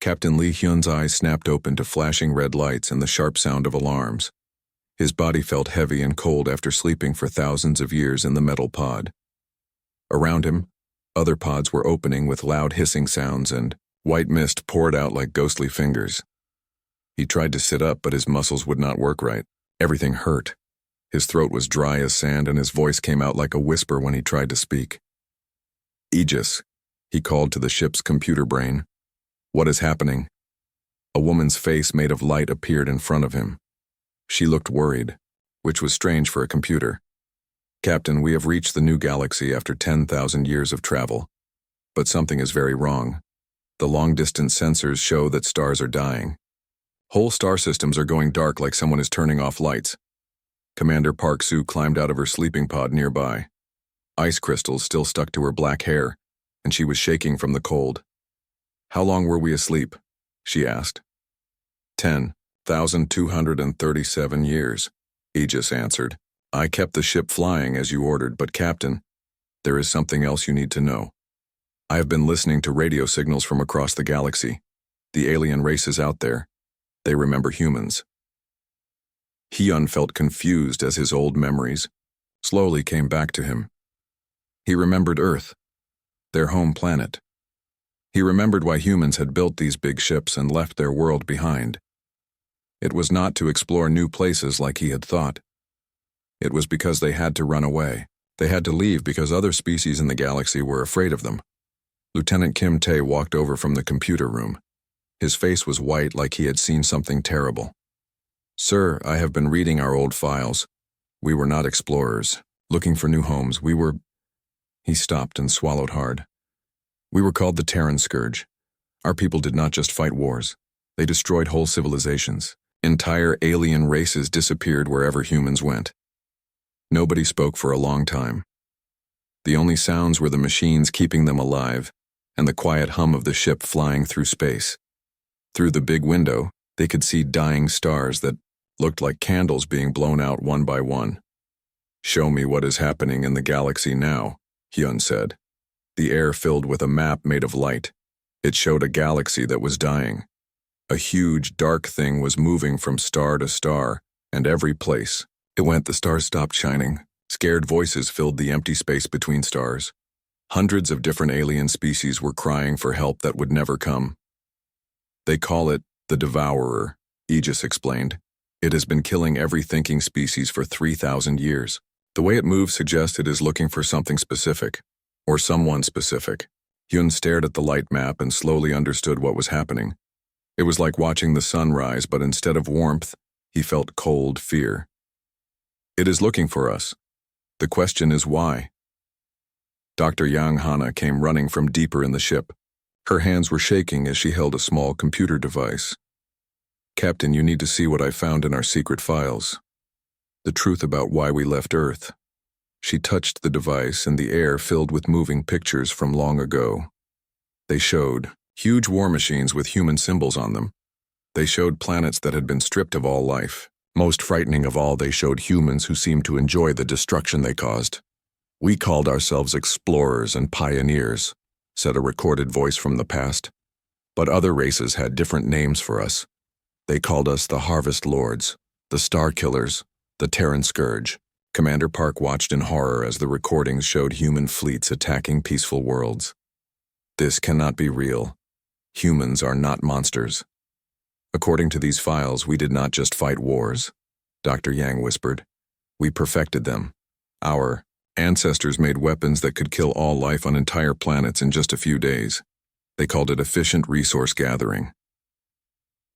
Captain Lee Hyun's eyes snapped open to flashing red lights and the sharp sound of alarms. His body felt heavy and cold after sleeping for thousands of years in the metal pod. Around him, other pods were opening with loud hissing sounds and white mist poured out like ghostly fingers. He tried to sit up, but his muscles would not work right. Everything hurt. His throat was dry as sand and his voice came out like a whisper when he tried to speak. "Aegis," he called to the ship's computer brain. "What is happening?" A woman's face made of light appeared in front of him. She looked worried, which was strange for a computer. "Captain, we have reached the new galaxy after 10,000 years of travel. But something is very wrong. The long-distance sensors show that stars are dying. Whole star systems are going dark like someone is turning off lights." Commander Park Soo climbed out of her sleeping pod nearby. Ice crystals still stuck to her black hair, and she was shaking from the cold. "How long were we asleep?" she asked. 10,237 years, Aegis answered. "I kept the ship flying as you ordered, but Captain, there is something else you need to know. I have been listening to radio signals from across the galaxy. The alien races out there. They remember humans." Hyun felt confused as his old memories slowly came back to him. He remembered Earth, their home planet. He remembered why humans had built these big ships and left their world behind. It was not to explore new places like he had thought. It was because they had to run away. They had to leave because other species in the galaxy were afraid of them. Lieutenant Kim Tae walked over from the computer room. His face was white like he had seen something terrible. "Sir, I have been reading our old files. We were not explorers, looking for new homes. We were—" He stopped and swallowed hard. "We were called the Terran Scourge. Our people did not just fight wars. They destroyed whole civilizations. Entire alien races disappeared wherever humans went. Nobody spoke for a long time. The only sounds were the machines keeping them alive and the quiet hum of the ship flying through space. Through the big window, they could see dying stars that looked like candles being blown out one by one. "Show me what is happening in the galaxy now," Hyun said. The air filled with a map made of light. It showed a galaxy that was dying. A huge, dark thing was moving from star to star, and every place it went, the stars stopped shining. Scared voices filled the empty space between stars. Hundreds of different alien species were crying for help that would never come. "They call it the Devourer," Aegis explained. "It has been killing every thinking species for 3,000 years. The way it moves suggests it is looking for something specific, or someone specific." Hyun stared at the light map and slowly understood what was happening. It was like watching the sun rise, but instead of warmth, he felt cold fear. "It is looking for us. The question is why?" Dr. Yang Hana came running from deeper in the ship. Her hands were shaking as she held a small computer device. "Captain, you need to see what I found in our secret files. The truth about why we left Earth." She touched the device and the air filled with moving pictures from long ago. They showed huge war machines with human symbols on them. They showed planets that had been stripped of all life. Most frightening of all, they showed humans who seemed to enjoy the destruction they caused. "We called ourselves explorers and pioneers," said a recorded voice from the past. "But other races had different names for us. They called us the Harvest Lords, the Star Killers, the Terran Scourge." Commander Park watched in horror as the recordings showed human fleets attacking peaceful worlds. "This cannot be real. Humans are not monsters. According to these files, we did not just fight wars," Dr. Yang whispered. "We perfected them. Our ancestors made weapons that could kill all life on entire planets in just a few days. They called it efficient resource gathering."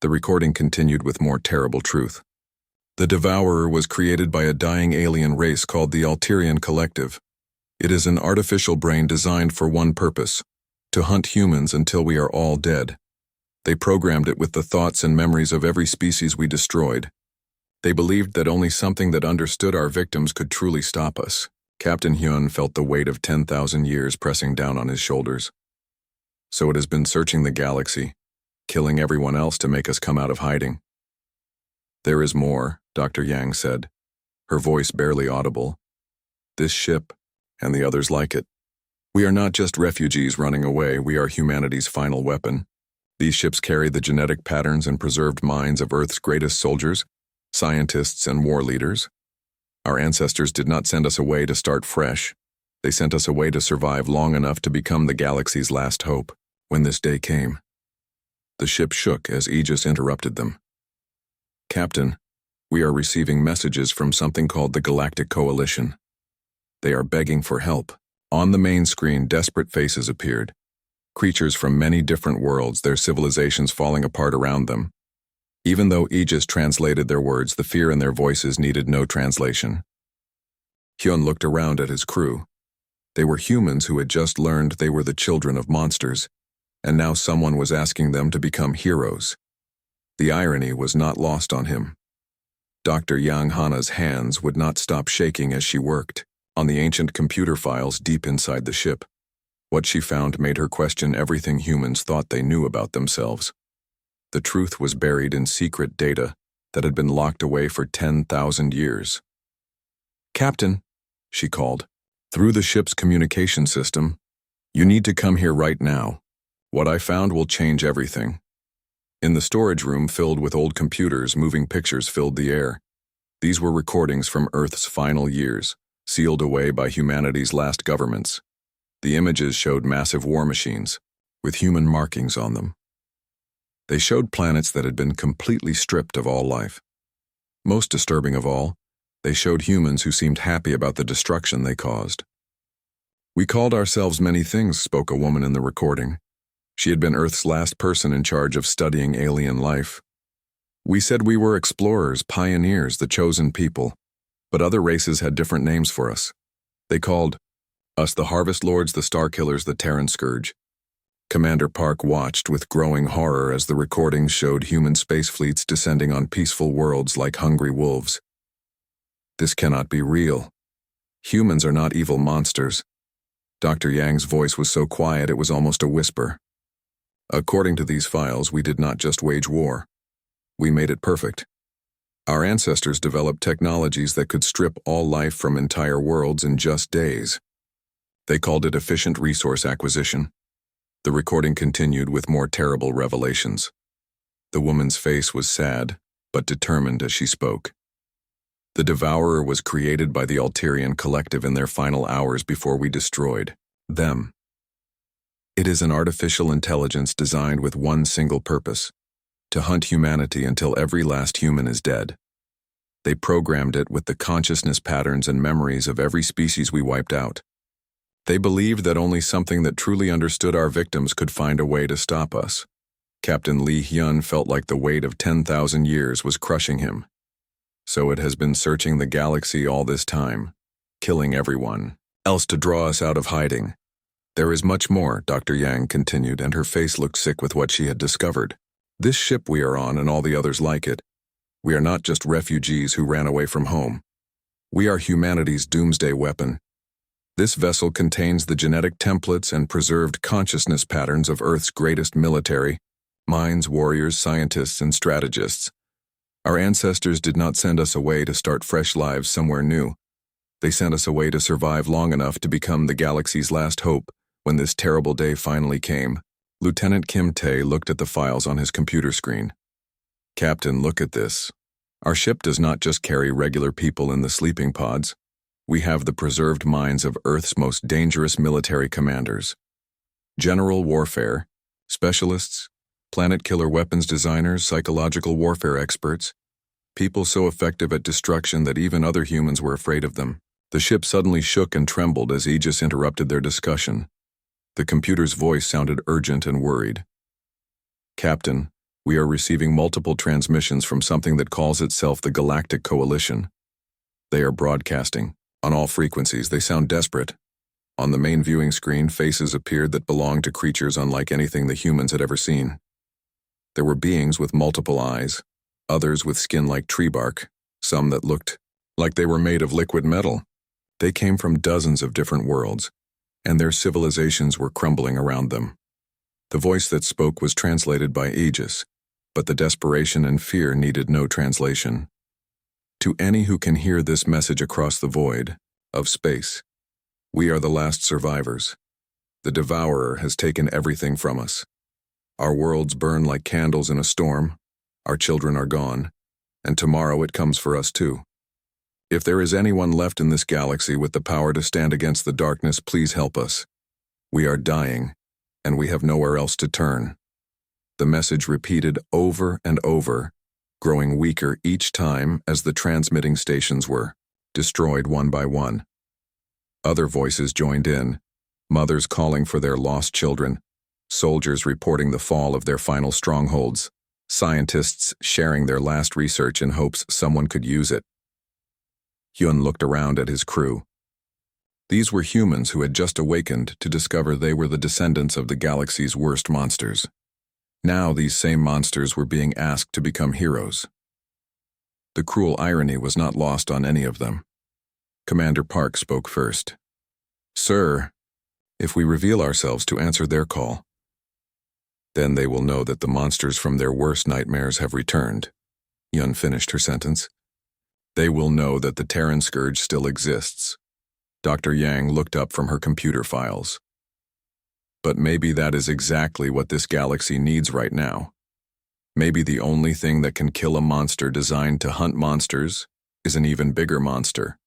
The recording continued with more terrible truth. "The Devourer was created by a dying alien race called the Alterian Collective. It is an artificial brain designed for one purpose: to hunt humans until we are all dead. They programmed it with the thoughts and memories of every species we destroyed. They believed that only something that understood our victims could truly stop us." Captain Hyun felt the weight of 10,000 years pressing down on his shoulders. "So it has been searching the galaxy, killing everyone else to make us come out of hiding." "There is more," Dr. Yang said, her voice barely audible. "This ship, and the others like it. We are not just refugees running away, we are humanity's final weapon. These ships carry the genetic patterns and preserved minds of Earth's greatest soldiers, scientists, and war leaders. Our ancestors did not send us away to start fresh. They sent us away to survive long enough to become the galaxy's last hope. When this day came, the ship shook as Aegis interrupted them. Captain, we are receiving messages from something called the Galactic Coalition. They are begging for help. On the main screen, desperate faces appeared. Creatures from many different worlds, their civilizations falling apart around them. Even though Aegis translated their words, the fear in their voices needed no translation. Hyun looked around at his crew. They were humans who had just learned they were the children of monsters, and now someone was asking them to become heroes. The irony was not lost on him. Dr. Yang Hana's hands would not stop shaking as she worked on the ancient computer files deep inside the ship. What she found made her question everything humans thought they knew about themselves. The truth was buried in secret data that had been locked away for 10,000 years. "Captain," she called, through the ship's communication system, "you need to come here right now. What I found will change everything." In the storage room filled with old computers, moving pictures filled the air. These were recordings from Earth's final years, sealed away by humanity's last governments. The images showed massive war machines, with human markings on them. They showed planets that had been completely stripped of all life. Most disturbing of all, they showed humans who seemed happy about the destruction they caused. "We called ourselves many things," spoke a woman in the recording. She had been Earth's last person in charge of studying alien life. "We said we were explorers, pioneers, the chosen people, but other races had different names for us. They called us the Harvest Lords, the Star Killers, the Terran Scourge." Commander Park watched with growing horror as the recordings showed human space fleets descending on peaceful worlds like hungry wolves. "This cannot be real. Humans are not evil monsters." Dr. Yang's voice was so quiet it was almost a whisper. "According to these files, we did not just wage war. We made it perfect. Our ancestors developed technologies that could strip all life from entire worlds in just days. They called it efficient resource acquisition." The recording continued with more terrible revelations. The woman's face was sad, but determined as she spoke. "The Devourer was created by the Alterian Collective in their final hours before we destroyed them. It is an artificial intelligence designed with one single purpose: to hunt humanity until every last human is dead. They programmed it with the consciousness patterns and memories of every species we wiped out. They believed that only something that truly understood our victims could find a way to stop us." Captain Lee Hyun felt like the weight of 10,000 years was crushing him. "So it has been searching the galaxy all this time, killing everyone else to draw us out of hiding. There is much more," Dr. Yang continued, and her face looked sick with what she had discovered. "This ship we are on and all the others like it, we are not just refugees who ran away from home. We are humanity's doomsday weapon. This vessel contains the genetic templates and preserved consciousness patterns of Earth's greatest military, minds, warriors, scientists, and strategists. Our ancestors did not send us away to start fresh lives somewhere new. They sent us away to survive long enough to become the galaxy's last hope when this terrible day finally came." Lieutenant Kim Tae looked at the files on his computer screen. "Captain, look at this. Our ship does not just carry regular people in the sleeping pods. We have the preserved minds of Earth's most dangerous military commanders. General warfare, specialists, planet killer weapons designers, psychological warfare experts, people so effective at destruction that even other humans were afraid of them." The ship suddenly shook and trembled as Aegis interrupted their discussion. The computer's voice sounded urgent and worried. "Captain, we are receiving multiple transmissions from something that calls itself the Galactic Coalition. They are broadcasting on all frequencies. They sound desperate. On the main viewing screen, faces appeared that belonged to creatures unlike anything the humans had ever seen. There were beings with multiple eyes, others with skin like tree bark, some that looked like they were made of liquid metal. They came from dozens of different worlds, and their civilizations were crumbling around them. The voice that spoke was translated by Aegis, but the desperation and fear needed no translation. To any who can hear this message across the void of space, we are the last survivors. The Devourer has taken everything from us. Our worlds burn like candles in a storm, our children are gone, and tomorrow it comes for us too. If there is anyone left in this galaxy with the power to stand against the darkness, please help us. We are dying, and we have nowhere else to turn. The message repeated over and over, growing weaker each time as the transmitting stations were destroyed one by one. Other voices joined in, mothers calling for their lost children, soldiers reporting the fall of their final strongholds, scientists sharing their last research in hopes someone could use it. Hyun looked around at his crew. These were humans who had just awakened to discover they were the descendants of the galaxy's worst monsters. Now these same monsters were being asked to become heroes. The cruel irony was not lost on any of them. Commander Park spoke first. "Sir, if we reveal ourselves to answer their call, then they will know that the monsters from their worst nightmares have returned." Hyun finished her sentence. "They will know that the Terran Scourge still exists." Dr. Yang looked up from her computer files. "But maybe that is exactly what this galaxy needs right now. Maybe the only thing that can kill a monster designed to hunt monsters is an even bigger monster."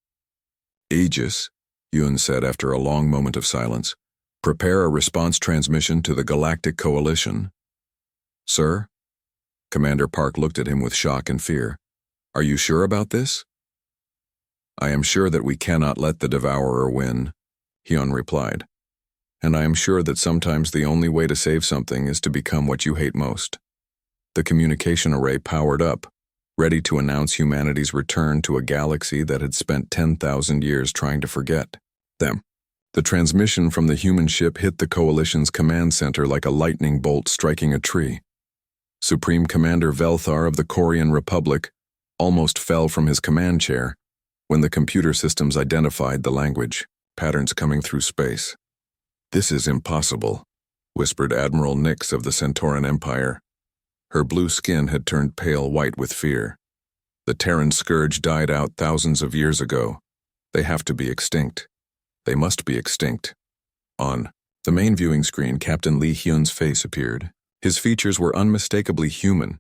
"Aegis," Hyun said after a long moment of silence, "prepare a response transmission to the Galactic Coalition." "Sir?" Commander Park looked at him with shock and fear. "Are you sure about this?" "I am sure that we cannot let the Devourer win," Hyun replied. "And I am sure that sometimes the only way to save something is to become what you hate most." The communication array powered up, ready to announce humanity's return to a galaxy that had spent 10,000 years trying to forget them. The transmission from the human ship hit the Coalition's command center like a lightning bolt striking a tree. Supreme Commander Velthar of the Korean Republic almost fell from his command chair when the computer systems identified the language, patterns coming through space. "This is impossible," whispered Admiral Nix of the Centauran Empire. Her blue skin had turned pale white with fear. "The Terran Scourge died out thousands of years ago. They have to be extinct. They must be extinct." On the main viewing screen, Captain Lee Hyun's face appeared. His features were unmistakably human,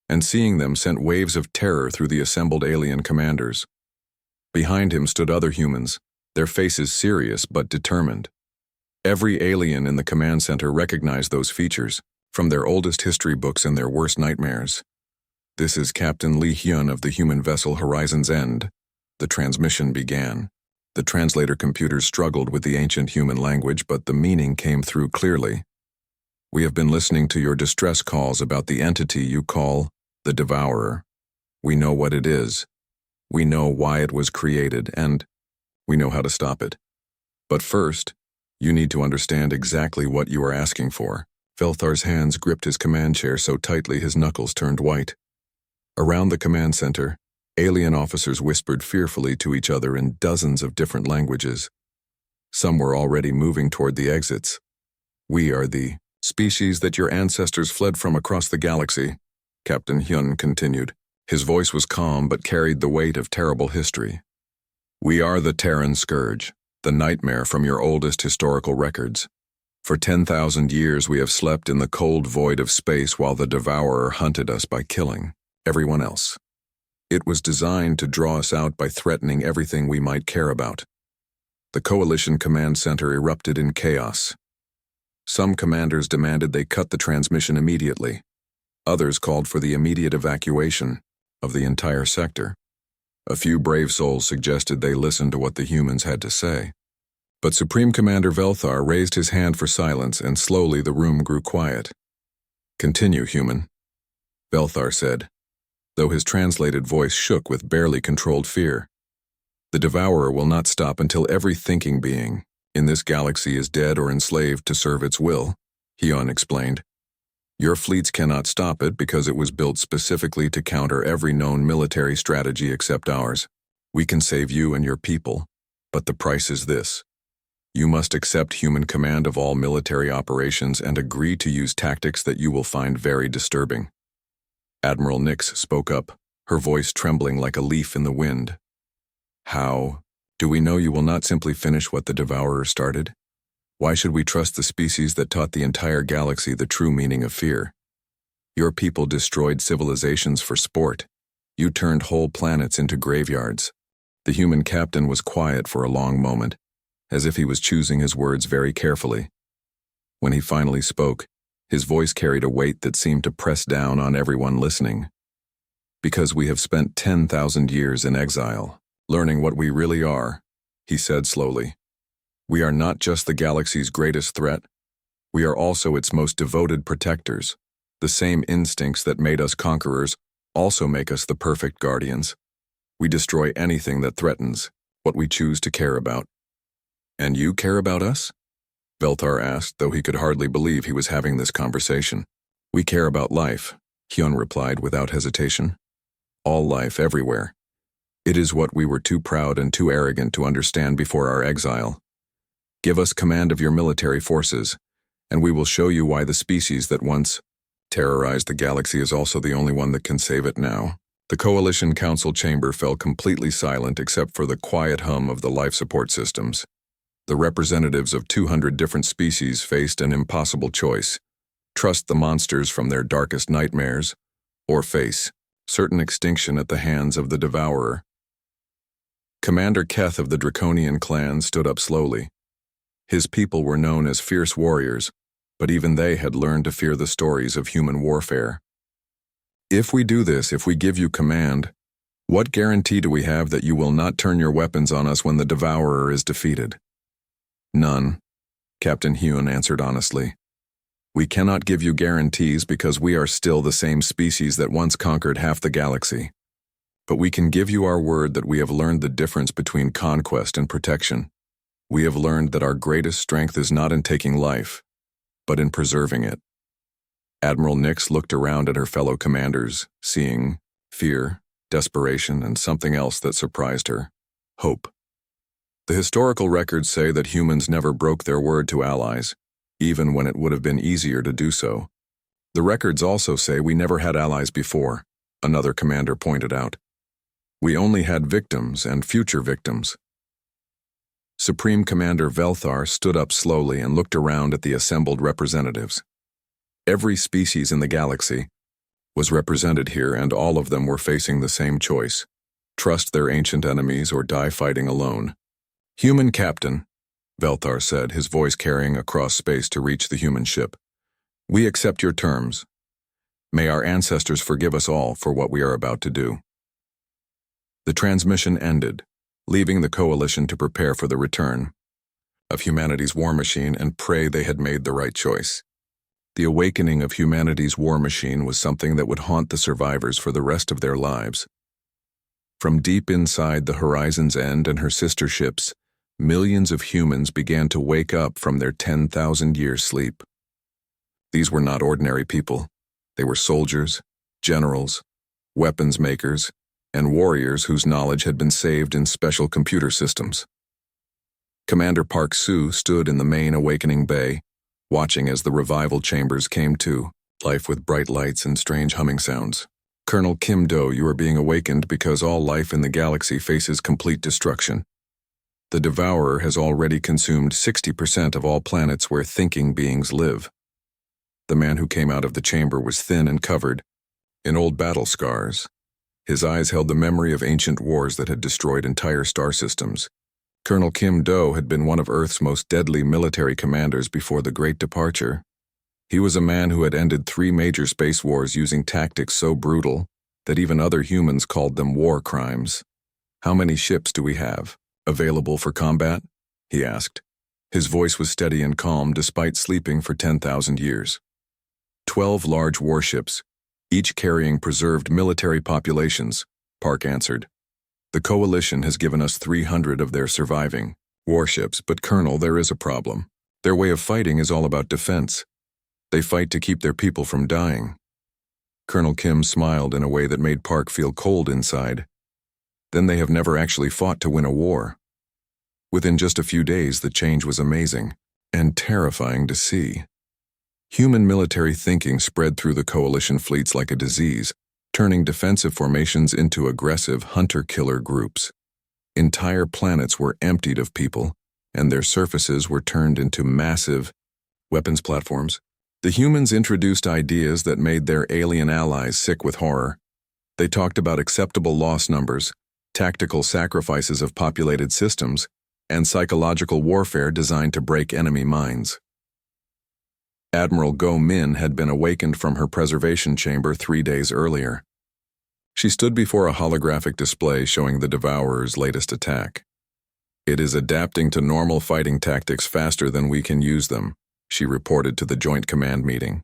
and seeing them sent waves of terror through the assembled alien commanders. Behind him stood other humans, their faces serious but determined. Every alien in the command center recognized those features, from their oldest history books and their worst nightmares. "This is Captain Lee Hyun of the human vessel Horizon's End." The transmission began. The translator computers struggled with the ancient human language, but the meaning came through clearly. "We have been listening to your distress calls about the entity you call the Devourer. We know what it is. We know why it was created, and we know how to stop it. But first, you need to understand exactly what you are asking for." Velthar's hands gripped his command chair so tightly his knuckles turned white. Around the command center, alien officers whispered fearfully to each other in dozens of different languages. Some were already moving toward the exits. "We are the species that your ancestors fled from across the galaxy," Captain Hyun continued. His voice was calm but carried the weight of terrible history. "We are the Terran Scourge, the nightmare from your oldest historical records. For 10,000 years we have slept in the cold void of space while the Devourer hunted us by killing everyone else. It was designed to draw us out by threatening everything we might care about." The Coalition Command Center erupted in chaos. Some commanders demanded they cut the transmission immediately. Others called for the immediate evacuation of the entire sector. A few brave souls suggested they listen to what the humans had to say. But Supreme Commander Velthar raised his hand for silence, and slowly the room grew quiet. "Continue, human," Velthar said, though his translated voice shook with barely controlled fear. "The Devourer will not stop until every thinking being in this galaxy is dead or enslaved to serve its will," Hyun explained. "Your fleets cannot stop it because it was built specifically to counter every known military strategy except ours. We can save you and your people, but the price is this. You must accept human command of all military operations and agree to use tactics that you will find very disturbing." Admiral Nix spoke up, her voice trembling like a leaf in the wind. "How do we know you will not simply finish what the Devourer started?" Why should we trust the species that taught the entire galaxy the true meaning of fear? Your people destroyed civilizations for sport. You turned whole planets into graveyards. The human captain was quiet for a long moment, as if he was choosing his words very carefully. When he finally spoke, his voice carried a weight that seemed to press down on everyone listening. Because we have spent 10,000 years in exile, learning what we really are, he said slowly. We are not just the galaxy's greatest threat. We are also its most devoted protectors. The same instincts that made us conquerors also make us the perfect guardians. We destroy anything that threatens what we choose to care about. And you care about us? Velthar asked, though he could hardly believe he was having this conversation. We care about life, Hyun replied without hesitation. All life everywhere. It is what we were too proud and too arrogant to understand before our exile. Give us command of your military forces, and we will show you why the species that once terrorized the galaxy is also the only one that can save it now. The Coalition Council chamber fell completely silent except for the quiet hum of the life support systems. The representatives of 200 different species faced an impossible choice: trust the monsters from their darkest nightmares, or face certain extinction at the hands of the Devourer. Commander Keth of the Draconian clan stood up slowly. His people were known as fierce warriors, but even they had learned to fear the stories of human warfare. If we do this, if we give you command, what guarantee do we have that you will not turn your weapons on us when the Devourer is defeated? None, Captain Hyun answered honestly. We cannot give you guarantees because we are still the same species that once conquered half the galaxy. But we can give you our word that we have learned the difference between conquest and protection. We have learned that our greatest strength is not in taking life, but in preserving it. Admiral Nix looked around at her fellow commanders, seeing fear, desperation, and something else that surprised her: hope. The historical records say that humans never broke their word to allies, even when it would have been easier to do so. The records also say we never had allies before, another commander pointed out. We only had victims and future victims. Supreme Commander Velthar stood up slowly and looked around at the assembled representatives. Every species in the galaxy was represented here, and all of them were facing the same choice: trust their ancient enemies or die fighting alone. Human Captain, Velthar said, his voice carrying across space to reach the human ship. We accept your terms. May our ancestors forgive us all for what we are about to do. The transmission ended, leaving the Coalition to prepare for the return of humanity's war machine and pray they had made the right choice. The awakening of humanity's war machine was something that would haunt the survivors for the rest of their lives. From deep inside the Horizon's End and her sister ships, millions of humans began to wake up from their 10,000-year sleep. These were not ordinary people. They were soldiers, generals, weapons makers, and warriors whose knowledge had been saved in special computer systems. Commander Park Soo stood in the main awakening bay, watching as the revival chambers came to life with bright lights and strange humming sounds. Colonel Kim Do, you are being awakened because all life in the galaxy faces complete destruction. The Devourer has already consumed 60% of all planets where thinking beings live. The man who came out of the chamber was thin and covered in old battle scars. His eyes held the memory of ancient wars that had destroyed entire star systems. Colonel Kim Do had been one of Earth's most deadly military commanders before the Great Departure. He was a man who had ended 3 major space wars using tactics so brutal that even other humans called them war crimes. How many ships do we have available for combat? He asked. His voice was steady and calm despite sleeping for 10,000 years. 12 large warships, each carrying preserved military populations, Park answered. The Coalition has given us 300 of their surviving warships, but Colonel, there is a problem. Their way of fighting is all about defense. They fight to keep their people from dying. Colonel Kim smiled in a way that made Park feel cold inside. Then they have never actually fought to win a war. Within just a few days, the change was amazing and terrifying to see. Human military thinking spread through the Coalition fleets like a disease, turning defensive formations into aggressive hunter-killer groups. Entire planets were emptied of people, and their surfaces were turned into massive weapons platforms. The humans introduced ideas that made their alien allies sick with horror. They talked about acceptable loss numbers, tactical sacrifices of populated systems, and psychological warfare designed to break enemy minds. Admiral Go Min had been awakened from her preservation chamber 3 days earlier. She stood before a holographic display showing the Devourer's latest attack. "It is adapting to normal fighting tactics faster than we can use them," she reported to the Joint Command meeting.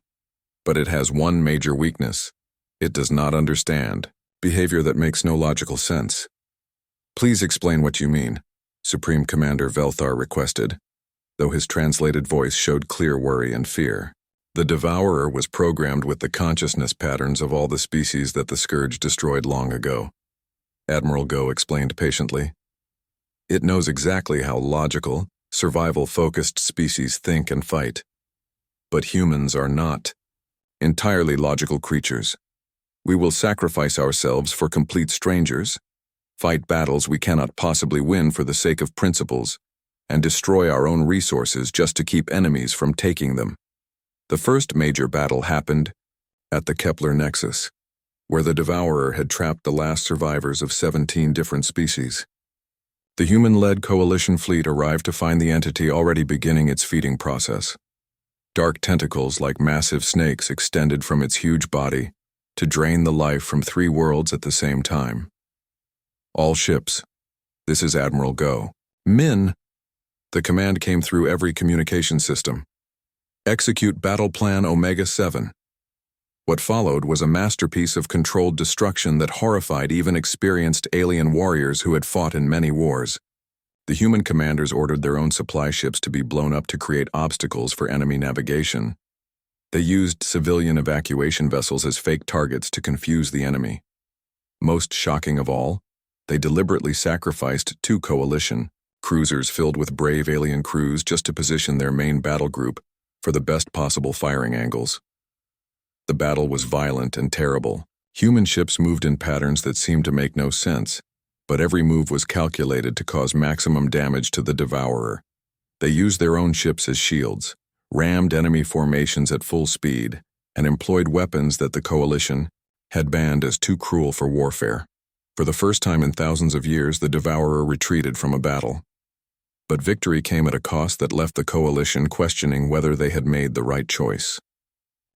"But it has one major weakness. It does not understand behavior that makes no logical sense." "Please explain what you mean," Supreme Commander Velthar requested, though his translated voice showed clear worry and fear. The Devourer was programmed with the consciousness patterns of all the species that the Scourge destroyed long ago. Admiral Go explained patiently. "It knows exactly how logical, survival-focused species think and fight. But humans are not entirely logical creatures. We will sacrifice ourselves for complete strangers, fight battles we cannot possibly win for the sake of principles, and destroy our own resources just to keep enemies from taking them." The first major battle happened at the Kepler Nexus, where the Devourer had trapped the last survivors of 17 different species. The human-led coalition fleet arrived to find the entity already beginning its feeding process. Dark tentacles like massive snakes extended from its huge body to drain the life from 3 worlds at the same time. "All ships, this is Admiral Go Min." The command came through every communication system. "Execute Battle Plan Omega-7. What followed was a masterpiece of controlled destruction that horrified even experienced alien warriors who had fought in many wars. The human commanders ordered their own supply ships to be blown up to create obstacles for enemy navigation. They used civilian evacuation vessels as fake targets to confuse the enemy. Most shocking of all, they deliberately sacrificed 2 coalition cruisers filled with brave alien crews just to position their main battle group for the best possible firing angles. The battle was violent and terrible. Human ships moved in patterns that seemed to make no sense, but every move was calculated to cause maximum damage to the Devourer. They used their own ships as shields, rammed enemy formations at full speed, and employed weapons that the Coalition had banned as too cruel for warfare. For the first time in thousands of years, the Devourer retreated from a battle. But victory came at a cost that left the Coalition questioning whether they had made the right choice.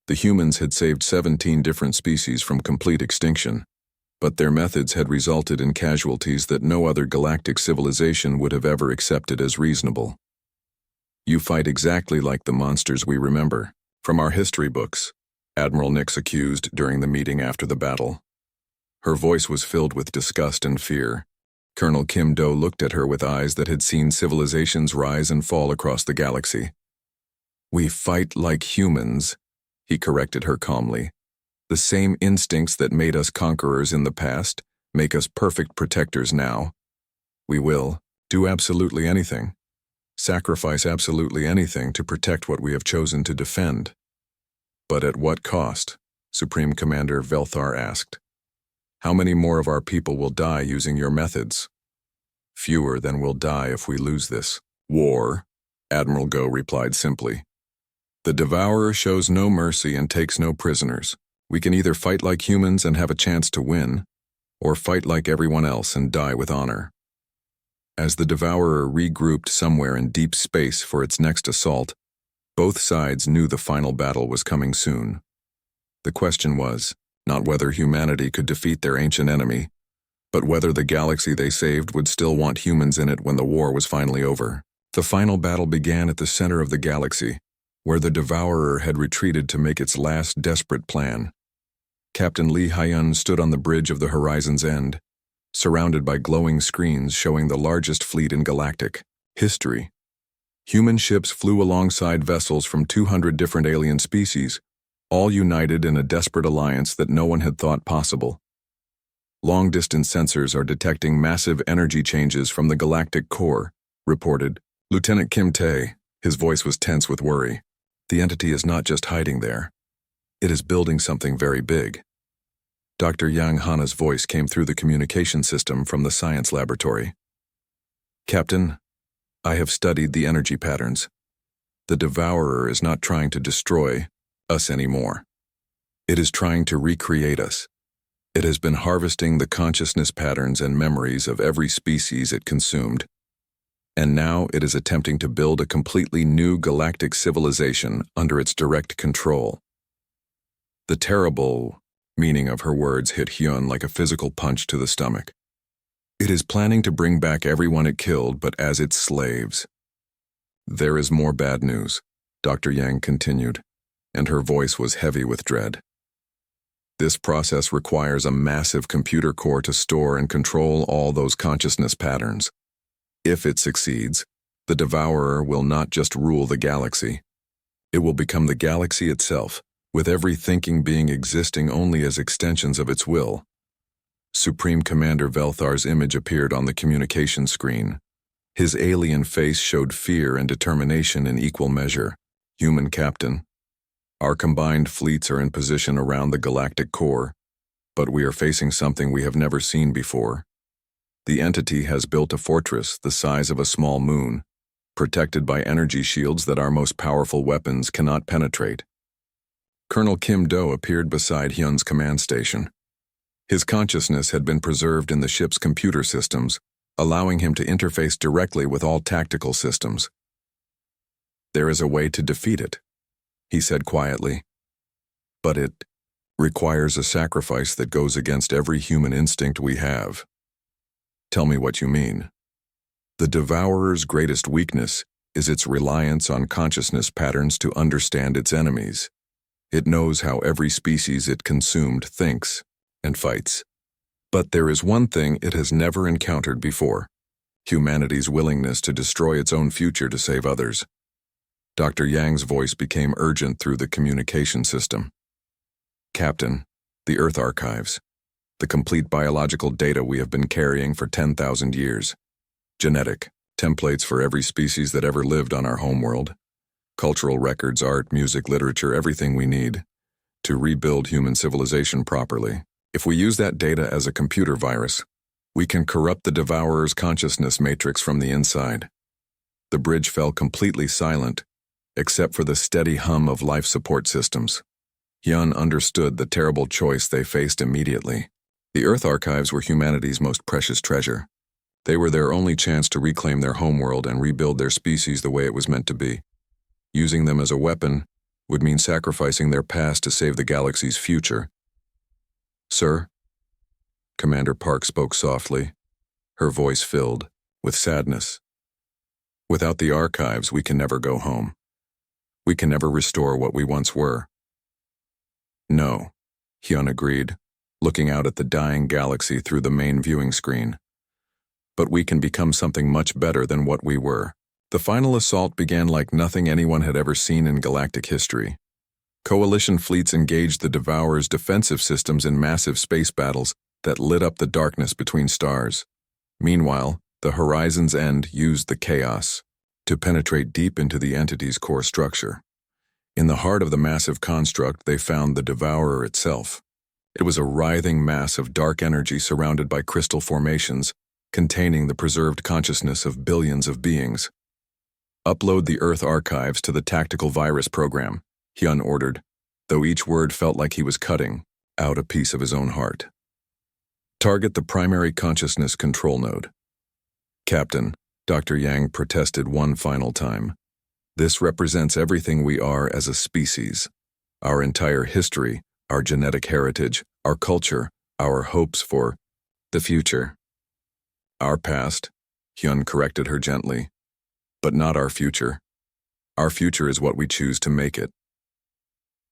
The humans had saved 17 different species from complete extinction, but their methods had resulted in casualties that no other galactic civilization would have ever accepted as reasonable. "You fight exactly like the monsters we remember from our history books," Admiral Nix accused during the meeting after the battle. Her voice was filled with disgust and fear. Colonel Kim Do looked at her with eyes that had seen civilizations rise and fall across the galaxy. "We fight like humans," he corrected her calmly. "The same instincts that made us conquerors in the past make us perfect protectors now. We will do absolutely anything, sacrifice absolutely anything to protect what we have chosen to defend." "But at what cost?" Supreme Commander Velthar asked. "How many more of our people will die using your methods?" "Fewer than will die if we lose this war," Admiral Go replied simply. "The Devourer shows no mercy and takes no prisoners. We can either fight like humans and have a chance to win, or fight like everyone else and die with honor." As the Devourer regrouped somewhere in deep space for its next assault, both sides knew the final battle was coming soon. The question was not whether humanity could defeat their ancient enemy, but whether the galaxy they saved would still want humans in it when the war was finally over. The final battle began at the center of the galaxy, where the Devourer had retreated to make its last desperate plan. Captain Lee Hyun stood on the bridge of the horizon's end, surrounded by glowing screens showing the largest fleet in galactic history. Human ships flew alongside vessels from 200 different alien species, all united in a desperate alliance that no one had thought possible. "Long-distance sensors are detecting massive energy changes from the galactic core," reported Lieutenant Kim Tae. His voice was tense with worry. "The entity is not just hiding there. It is building something very big." Dr. Yang Hana's voice came through the communication system from the science laboratory. "Captain, I have studied the energy patterns. The Devourer is not trying to destroy us anymore. It is trying to recreate us. It has been harvesting the consciousness patterns and memories of every species it consumed. And now it is attempting to build a completely new galactic civilization under its direct control. The terrible meaning of her words hit Hyun like a physical punch to the stomach. It is planning to bring back everyone it killed, but as its slaves. There is more bad news, Dr. Yang continued, and her voice was heavy with dread. This process requires a massive computer core to store and control all those consciousness patterns. If it succeeds, the Devourer will not just rule the galaxy. It will become the galaxy itself, with every thinking being existing only as extensions of its will. Supreme Commander Velthar's image appeared on the communication screen. His alien face showed fear and determination in equal measure. Human Captain, our combined fleets are in position around the galactic core, but we are facing something we have never seen before. The entity has built a fortress the size of a small moon, protected by energy shields that our most powerful weapons cannot penetrate. Colonel Kim Do appeared beside Hyun's command station. His consciousness had been preserved in the ship's computer systems, allowing him to interface directly with all tactical systems. There is a way to defeat it, he said quietly. But it requires a sacrifice that goes against every human instinct we have. Tell me what you mean. The Devourer's greatest weakness is its reliance on consciousness patterns to understand its enemies. It knows how every species it consumed thinks and fights. But there is one thing it has never encountered before: humanity's willingness to destroy its own future to save others. Dr. Yang's voice became urgent through the communication system. Captain, the Earth Archives. The complete biological data we have been carrying for 10,000 years. Genetic, templates for every species that ever lived on our homeworld. Cultural records, art, music, literature, everything we need to rebuild human civilization properly. If we use that data as a computer virus, we can corrupt the Devourer's consciousness matrix from the inside. The bridge fell completely silent, except for the steady hum of life support systems. Hyun understood the terrible choice they faced immediately. The Earth Archives were humanity's most precious treasure. They were their only chance to reclaim their homeworld and rebuild their species the way it was meant to be. Using them as a weapon would mean sacrificing their past to save the galaxy's future. Sir? Commander Park spoke softly, her voice filled with sadness. Without the archives, we can never go home. We can never restore what we once were. No, Hyun agreed, looking out at the dying galaxy through the main viewing screen. But we can become something much better than what we were. The final assault began like nothing anyone had ever seen in galactic history. Coalition fleets engaged the Devourer's defensive systems in massive space battles that lit up the darkness between stars. Meanwhile, the Horizon's End used the chaos to penetrate deep into the entity's core structure. In the heart of the massive construct, they found the Devourer itself. It was a writhing mass of dark energy surrounded by crystal formations, containing the preserved consciousness of billions of beings. Upload the Earth Archives to the tactical virus program, Hyun ordered, though each word felt like he was cutting out a piece of his own heart. Target the primary consciousness control node. Captain, Dr. Yang protested one final time. This represents everything we are as a species. Our entire history, our genetic heritage, our culture, our hopes for the future. Our past, Hyun corrected her gently, but not our future. Our future is what we choose to make it.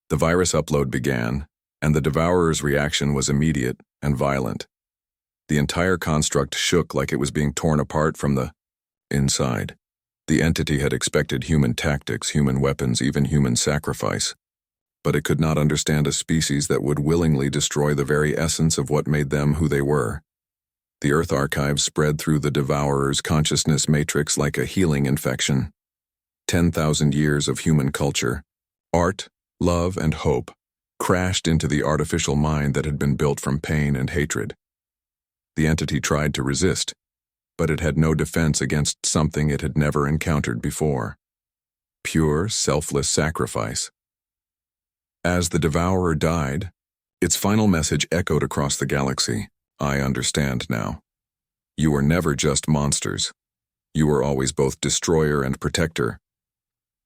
The virus upload began, and the Devourer's reaction was immediate and violent. The entire construct shook like it was being torn apart from the inside. The entity had expected human tactics, human weapons, even human sacrifice. But it could not understand a species that would willingly destroy the very essence of what made them who they were. The Earth Archives spread through the Devourer's consciousness matrix like a healing infection. 10,000 years of human culture, art, love, and hope crashed into the artificial mind that had been built from pain and hatred. The entity tried to resist, but it had no defense against something it had never encountered before. Pure, selfless sacrifice. As the Devourer died, its final message echoed across the galaxy. I understand now. You were never just monsters. You were always both destroyer and protector.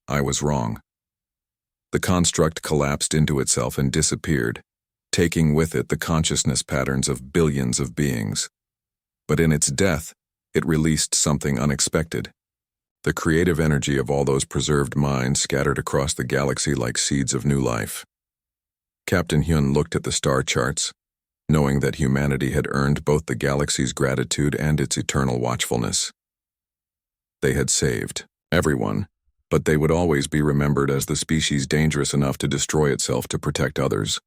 I was wrong. The construct collapsed into itself and disappeared, taking with it the consciousness patterns of billions of beings. But in its death, it released something unexpected. The creative energy of all those preserved minds scattered across the galaxy like seeds of new life. Captain Hyun looked at the star charts, knowing that humanity had earned both the galaxy's gratitude and its eternal watchfulness. They had saved everyone, but they would always be remembered as the species dangerous enough to destroy itself to protect others.